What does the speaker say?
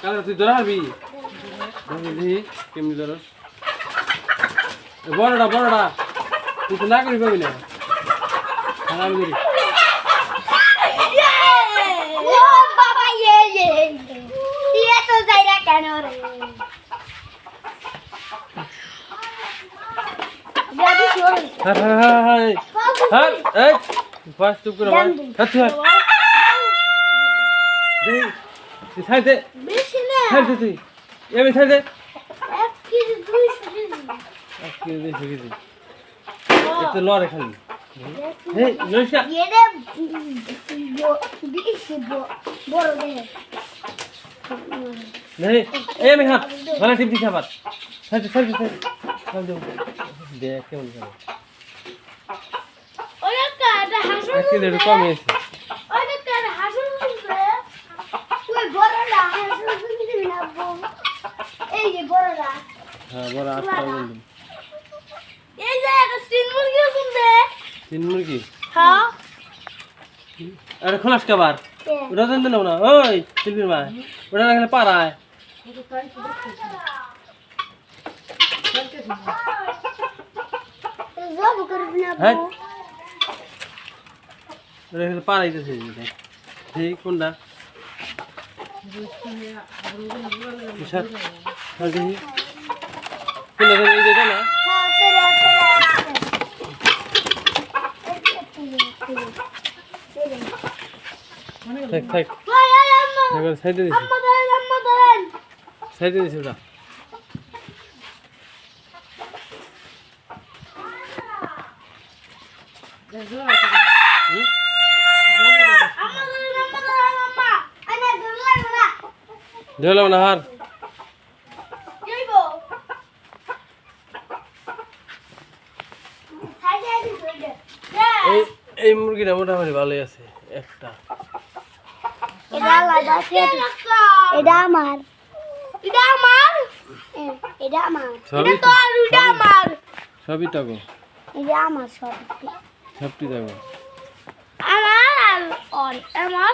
কালে তুই ধরা হারবি দেখি কেমনি ধরস বড়টা তুই তো না করি পাবি না আমি করি চুপ করে ছাড় দে তুই এমনি ছাড় দে 1 কেজি 200 কেজি একটু লড়ে খালি এই নইসা নেই এই আমি হাত গলা টিপ দিছি আবার ছাড় দেখ কেমন করে ওই একটা হাসু একটু একটু কমে আছে ওই একটা হাসু ওই বড়টা হাসু দিবি না এই যে বড়টা হ্যাঁ বড় 8 টাকা বললাম এই যে একটা তিন মুরগি কিনবে 3 মুরগি হ্যাঁ আরে খোলাস কাবার ওটা দেন না না ওই শিল্পীর মা ওটা রাখলে পারায় জব করবি না হ্যাঁ ওটা রাখলে পারাইতেছে এই কোনটা বিশাল আর দেখি কোনটা এই যেটা না থাক সাইডে দিছি সাইডে দিছি ওটা ধরলাম না হার এই মুরগিটা মোটামুটি ভালোই আছে একটা এটা আমার সবই তাগো এটা আমার সব সবটি তাগো আমার আর আমার